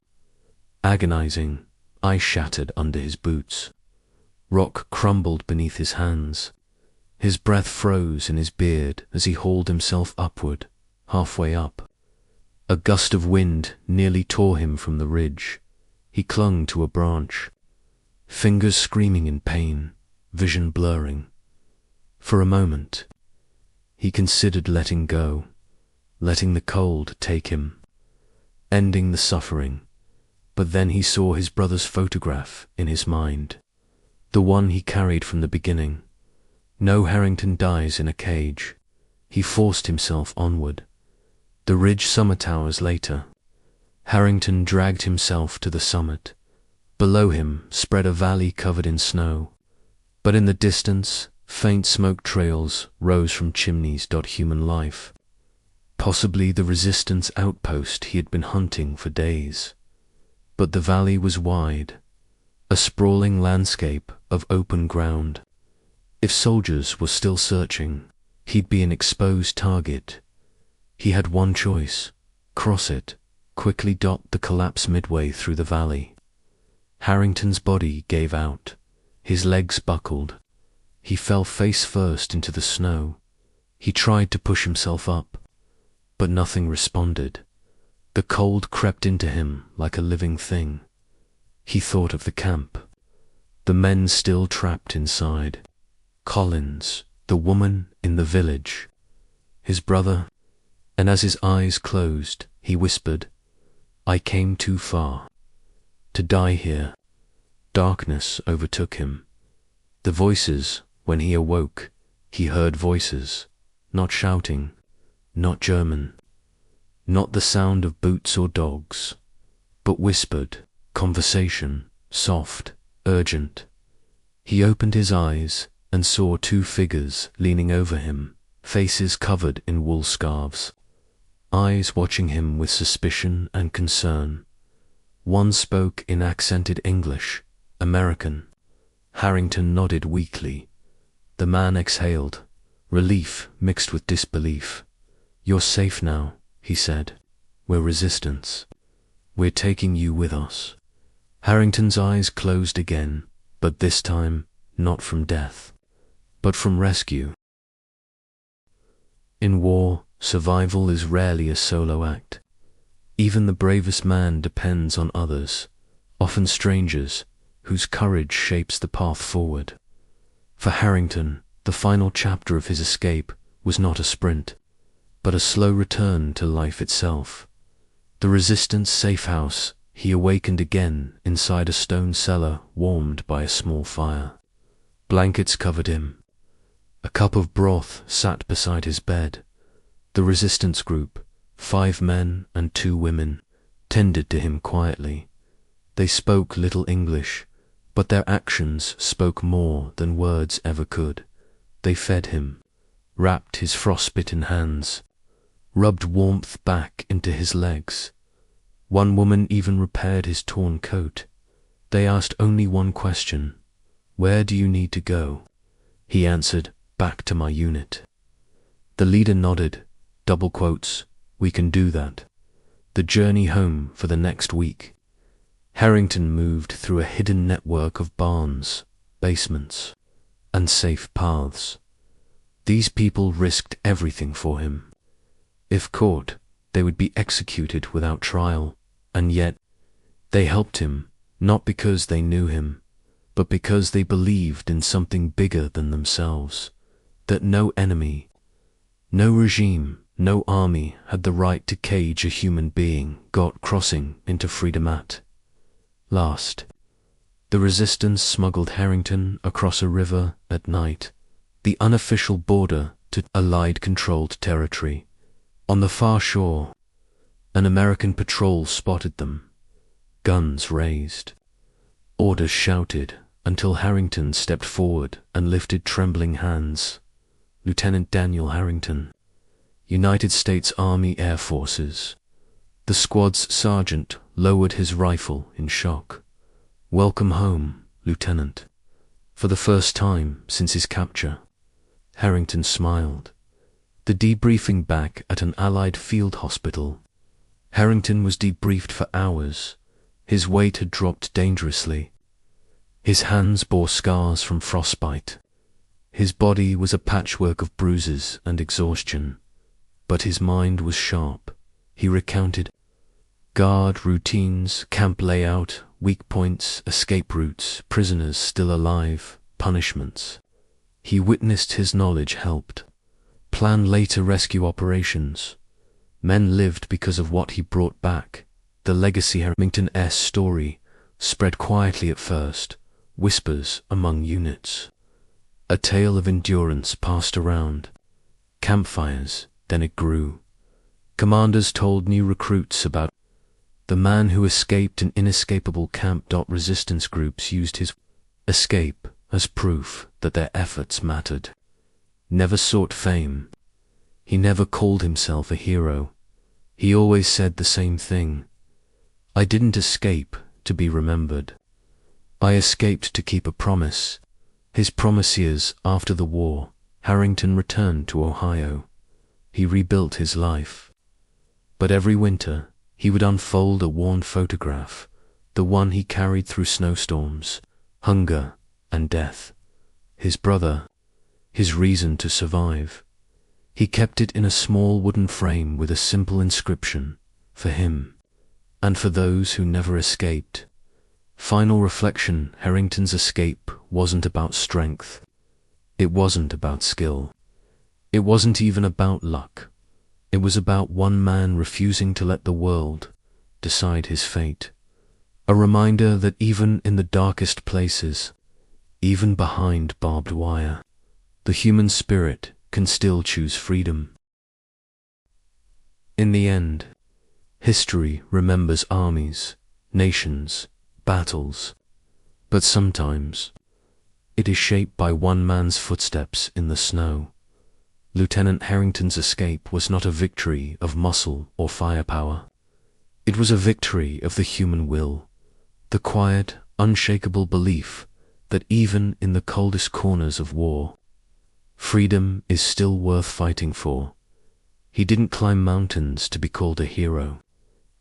agonizing. Ice shattered under his boots. Rock crumbled beneath his hands. His breath froze in his beard as he hauled himself upward. Halfway up, a gust of wind nearly tore him from the ridge. He clung to a branch, fingers screaming in pain, vision blurring. For a moment, he considered letting go, letting the cold take him, ending the suffering. But then he saw his brother's photograph in his mind, the one he carried from the beginning. No Harrington dies in a cage. He forced himself onward. The ridge summer towers later. Harrington dragged himself to the summit. Below him spread a valley covered in snow, but in the distance, faint smoke trails rose from chimneys. Human life. Possibly the resistance outpost he had been hunting for days. But the valley was wide, a sprawling landscape of open ground. If soldiers were still searching, he'd be an exposed target. He had one choice: cross it, quickly dot the collapse midway through the valley. Harrington's body gave out. His legs buckled. He fell face first into the snow. He tried to push himself up, but nothing responded. The cold crept into him like a living thing. He thought of the camp, the men still trapped inside, Collins, the woman in the village, his brother, and as his eyes closed, he whispered, "I came too far to die here." Darkness overtook him. The voices, when he awoke, he heard voices, not shouting, not German, not the sound of boots or dogs, but whispered conversation, soft, urgent. He opened his eyes and saw two figures leaning over him, faces covered in wool scarves, eyes watching him with suspicion and concern. One spoke in accented English, American. Harrington nodded weakly. The man exhaled, relief mixed with disbelief. "You're safe now," he said. "We're resistance. We're taking you with us." Harrington's eyes closed again, but this time not from death, but from rescue. In war, survival is rarely a solo act. Even the bravest man depends on others, often strangers, whose courage shapes the path forward. For Harrington, the final chapter of his escape was not a sprint, but a slow return to life itself. The resistance safe house, he awakened again inside a stone cellar warmed by a small fire. Blankets covered him. A cup of broth sat beside his bed. The resistance group, 5 men and 2 women, tended to him quietly. They spoke little English, but their actions spoke more than words ever could. They fed him, wrapped his frostbitten hands, rubbed warmth back into his legs. One woman even repaired his torn coat. They asked only one question: "Where do you need to go?" He answered, "Back to my unit." The leader nodded, double quotes, "We can do that." The journey home for the next week. Harrington moved through a hidden network of barns, basements, and safe paths. These people risked everything for him. If caught, they would be executed without trial, and yet they helped him, not because they knew him, but because they believed in something bigger than themselves, that no enemy, no regime, no army had the right to cage a human being got crossing into freedom at last. The resistance smuggled Harrington across a river at night, the unofficial border to Allied-controlled territory. On the far shore, an American patrol spotted them, guns raised, orders shouted, until Harrington stepped forward and lifted trembling hands. Lieutenant Daniel Harrington, United States Army Air Forces. The squad's sergeant lowered his rifle in shock. "Welcome home, Lieutenant." For the first time since his capture, Harrington smiled. The debriefing back at an Allied field hospital. Harrington was debriefed for hours. His weight had dropped dangerously. His hands bore scars from frostbite. His body was a patchwork of bruises and exhaustion. But his mind was sharp. He recounted guard routines, camp layout, weak points, escape routes, prisoners still alive, punishments. He witnessed his knowledge helped plan later rescue operations. Men lived because of what he brought back. The legacy Harrington's story spread quietly at first, whispers among units. A tale of endurance passed around. Campfires, then it grew. Commanders told new recruits about the man who escaped an inescapable camp. Resistance groups used his escape as proof that their efforts mattered. Never sought fame. He never called himself a hero. He always said the same thing: "I didn't escape to be remembered. I escaped to keep a promise." His promise years after the war, Harrington returned to Ohio. He rebuilt his life. But every winter, he would unfold a worn photograph, the one he carried through snowstorms, hunger, and death. His brother, his reason to survive. He kept it in a small wooden frame with a simple inscription: "For him, and for those who never escaped." Final reflection: Harrington's escape wasn't about strength. It wasn't about skill. It wasn't even about luck. It was about one man refusing to let the world decide his fate. A reminder that even in the darkest places, even behind barbed wire, the human spirit can still choose freedom. In the end, history remembers armies, nations, battles, but sometimes it is shaped by one man's footsteps in the snow. Lieutenant Harrington's escape was not a victory of muscle or firepower. It was a victory of the human will, the quiet, unshakable belief that even in the coldest corners of war, freedom is still worth fighting for. He didn't climb mountains to be called a hero.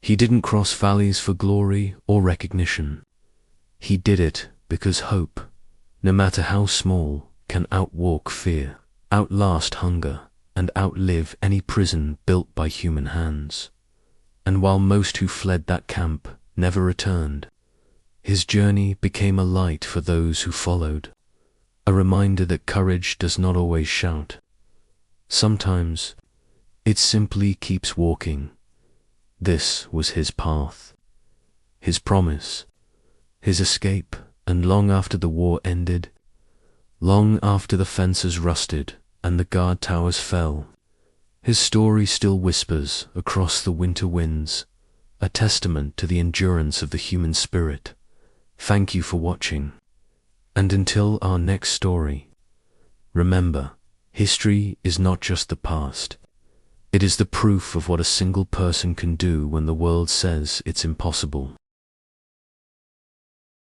He didn't cross valleys for glory or recognition. He did it because hope, no matter how small, can outwalk fear, outlast hunger, and outlive any prison built by human hands. And while most who fled that camp never returned, his journey became a light for those who followed, a reminder that courage does not always shout. Sometimes it simply keeps walking. This was his path, his promise, his escape, and long after the war ended, long after the fences rusted and the guard towers fell, His story still whispers across the winter winds, a testament to the endurance of the human spirit. Thank you for watching. And until our next story, remember, history is not just the past. It is the proof of what a single person can do when the world says it's impossible.